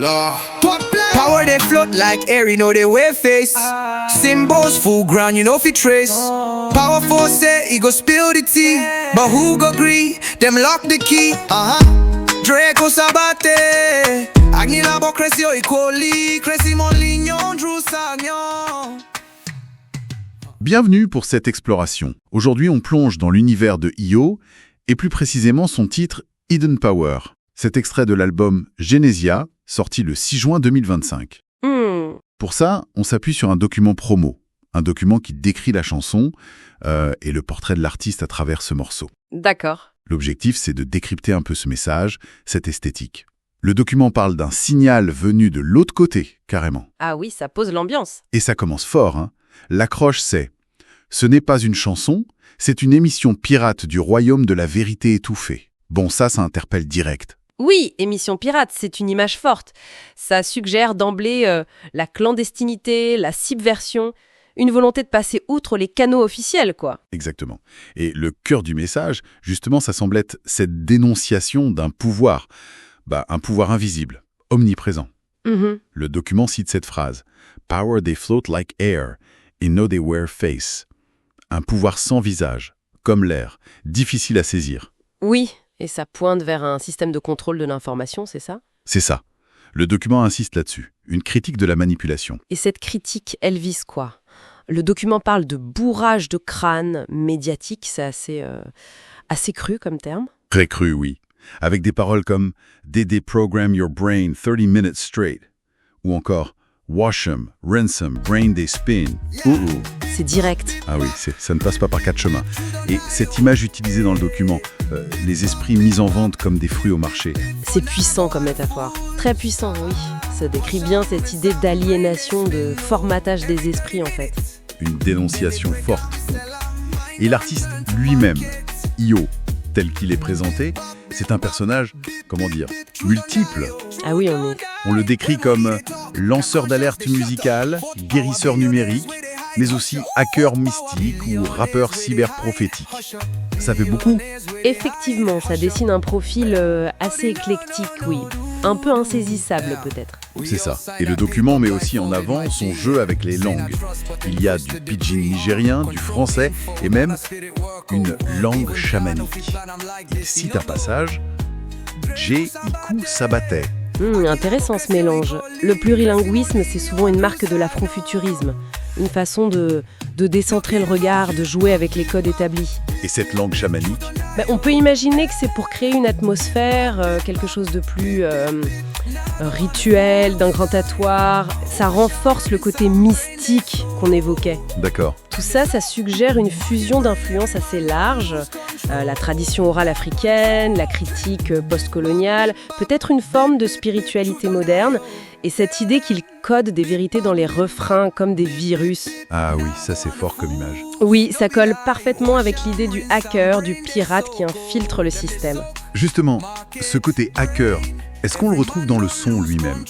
Power they float like air, you know they wear face. Symbols full ground, you know fi trace. Powerful say he go spill the tea, but who go agree? Them lock the key. Draco Sabate, Agnila bo Crescio Icoli, Cressy mon lignon, Drew Sagnon. Bienvenue pour cette exploration. Aujourd'hui, on plonge dans l'univers de Io, et plus précisément son titre Hidden Power. Cet extrait de l'album Genesia, sorti le 6 juin 2025. Pour ça, on s'appuie sur un document promo, un document qui décrit la chanson et le portrait de l'artiste à travers ce morceau. D'accord. L'objectif, c'est de décrypter un peu ce message, cette esthétique. Le document parle d'un signal venu de l'autre côté, carrément. Ah oui, ça pose l'ambiance. Et ça commence fort, hein. L'accroche, c'est « Ce n'est pas une chanson, c'est une émission pirate du royaume de la vérité étouffée ». Bon, ça interpelle direct. Oui, émission pirate, c'est une image forte. Ça suggère d'emblée la clandestinité, la subversion, une volonté de passer outre les canaux officiels, quoi. Exactement. Et le cœur du message, justement, ça semble être cette dénonciation d'un pouvoir. Un pouvoir invisible, omniprésent. Le document cite cette phrase « Power they float like air, and know they wear face ». Un pouvoir sans visage, comme l'air, difficile à saisir. Oui, et ça pointe vers un système de contrôle de l'information, c'est ça? C'est ça. Le document insiste là-dessus. Une critique de la manipulation. Et cette critique, elle vise quoi? Le document parle de bourrage de crâne médiatique, c'est assez cru comme terme. Très cru, oui. Avec des paroles comme « They deprogram your brain 30 minutes straight » ou encore « Wash 'em, rinse 'em, brain they spin ». C'est direct. Ah oui, ça ne passe pas par quatre chemins. Et cette image utilisée dans le document, les esprits mis en vente comme des fruits au marché. C'est puissant comme métaphore. Très puissant, oui. Ça décrit bien cette idée d'aliénation, de formatage des esprits, en fait. Une dénonciation forte, donc. Et l'artiste lui-même, Io, tel qu'il est présenté, c'est un personnage, multiple. Ah oui, On le décrit comme lanceur d'alerte musicale, guérisseur numérique, mais aussi hacker mystique ou rappeur cyberprophétique. Ça fait beaucoup. Effectivement, ça dessine un profil assez éclectique, oui. Un peu insaisissable, peut-être. C'est ça. Et le document met aussi en avant son jeu avec les langues. Il y a du pidgin nigérien, du français et même une langue chamanique. Il cite un passage « J-Iku Sabate ». Intéressant ce mélange. Le plurilinguisme, c'est souvent une marque de l'afrofuturisme. Une façon de décentrer le regard, de jouer avec les codes établis. Et cette langue chamanique? On peut imaginer que c'est pour créer une atmosphère, quelque chose de plus rituel, d'incantatoire. Ça renforce le côté mystique qu'on évoquait. D'accord. Tout ça, ça suggère une fusion d'influences assez large. La tradition orale africaine, la critique postcoloniale, peut-être une forme de spiritualité moderne. Et cette idée qu'il code des vérités dans les refrains comme des virus. Ah oui, ça c'est fort comme image. Oui, ça colle parfaitement avec l'idée du hacker, du pirate qui infiltre le système. Justement, ce côté hacker, est-ce qu'on le retrouve dans le son lui-même?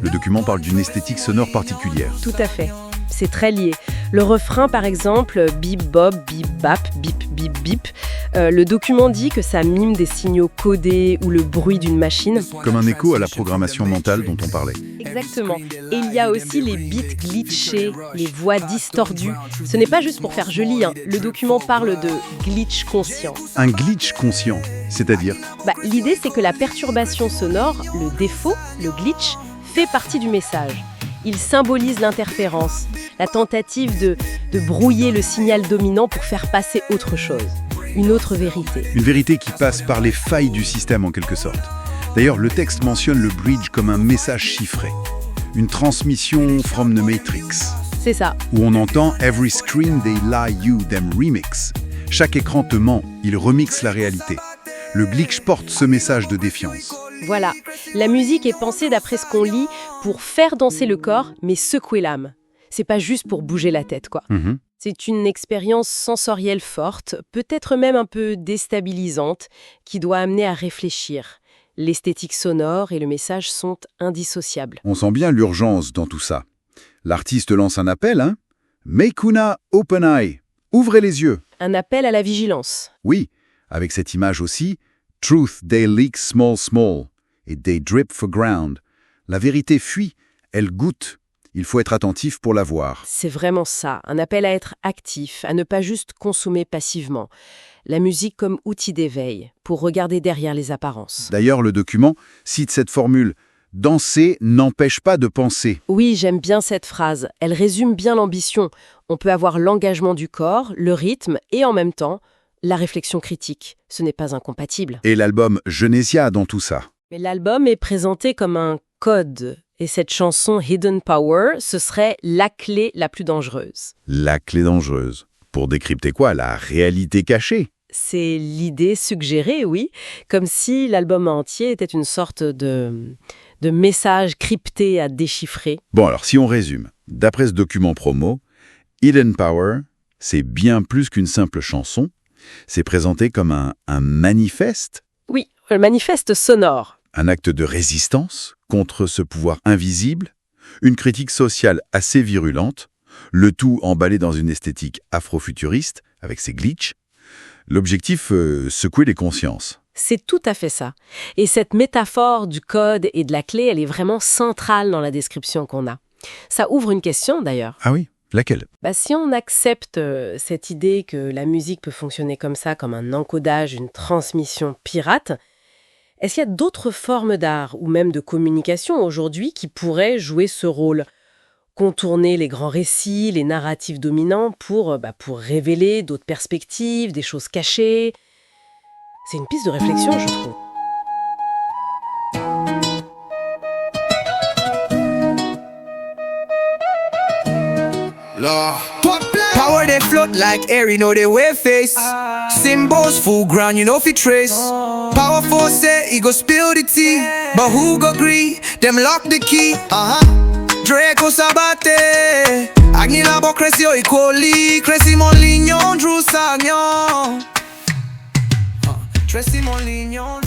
Le document parle d'une esthétique sonore particulière. Tout à fait. C'est très lié. Le refrain, par exemple, bip bob, bip bap, bip bip bip. Le document dit que ça mime des signaux codés ou le bruit d'une machine. Comme un écho à la programmation mentale dont on parlait. Exactement. Et il y a aussi les beats glitchés, les voix distordues. Ce n'est pas juste pour faire joli, hein. Le document parle de glitch conscient. Un glitch conscient, c'est-à-dire? L'idée, c'est que la perturbation sonore, le défaut, le glitch, fait partie du message. Il symbolise l'interférence, la tentative de brouiller le signal dominant pour faire passer autre chose, une autre vérité. Une vérité qui passe par les failles du système en quelque sorte. D'ailleurs, le texte mentionne le bridge comme un message chiffré, une transmission from the Matrix. C'est ça. Où on entend « Every screen they lie you them remix ». Chaque écran te ment, il remixe la réalité. Le glitch porte ce message de défiance. Voilà, la musique est pensée d'après ce qu'on lit pour faire danser le corps, mais secouer l'âme. C'est pas juste pour bouger la tête, quoi. C'est une expérience sensorielle forte, peut-être même un peu déstabilisante, qui doit amener à réfléchir. L'esthétique sonore et le message sont indissociables. On sent bien l'urgence dans tout ça. L'artiste lance un appel, hein? Meikuna Open Eye. Ouvrez les yeux. Un appel à la vigilance. Oui, avec cette image aussi, Truth they leak small small et they drip for ground. La vérité fuit, elle goûte. Il faut être attentif pour la voir. C'est vraiment ça, un appel à être actif, à ne pas juste consommer passivement. La musique comme outil d'éveil, pour regarder derrière les apparences. D'ailleurs, le document cite cette formule « Danser n'empêche pas de penser Oui, j'aime bien cette phrase. Elle résume bien l'ambition. On peut avoir l'engagement du corps, le rythme et en même temps, la réflexion critique. Ce n'est pas incompatible. ». Et l'album Genesia dans tout ça. Mais l'album est présenté comme un code. Et cette chanson Hidden Power, ce serait la clé la plus dangereuse. La clé dangereuse. Pour décrypter quoi? La réalité cachée. C'est l'idée suggérée, oui, comme si l'album entier était une sorte de message crypté à déchiffrer. Bon, alors si on résume, d'après ce document promo, Hidden Power, c'est bien plus qu'une simple chanson. C'est présenté comme un manifeste. Oui, un manifeste sonore. Un acte de résistance contre ce pouvoir invisible, une critique sociale assez virulente, le tout emballé dans une esthétique afrofuturiste, avec ses glitches. L'objectif, secouer les consciences. C'est tout à fait ça. Et cette métaphore du code et de la clé, elle est vraiment centrale dans la description qu'on a. Ça ouvre une question d'ailleurs. Ah oui, laquelle? Si on accepte cette idée que la musique peut fonctionner comme ça, comme un encodage, une transmission pirate, est-ce qu'il y a d'autres formes d'art ou même de communication aujourd'hui qui pourraient jouer ce rôle? Contourner les grands récits, les narratifs dominants pour révéler d'autres perspectives, des choses cachées. C'est une piste de réflexion, je trouve. Power they float like air, you know they wear face. Symbols full ground, you know fi trace. Powerful say he go spill the tea, but who go agree? Them lock the key. Draco Sabate, Agnila bo Crescio Icoli, Cressy mon lignon, Drew Sagnon. Cressy mon lignon.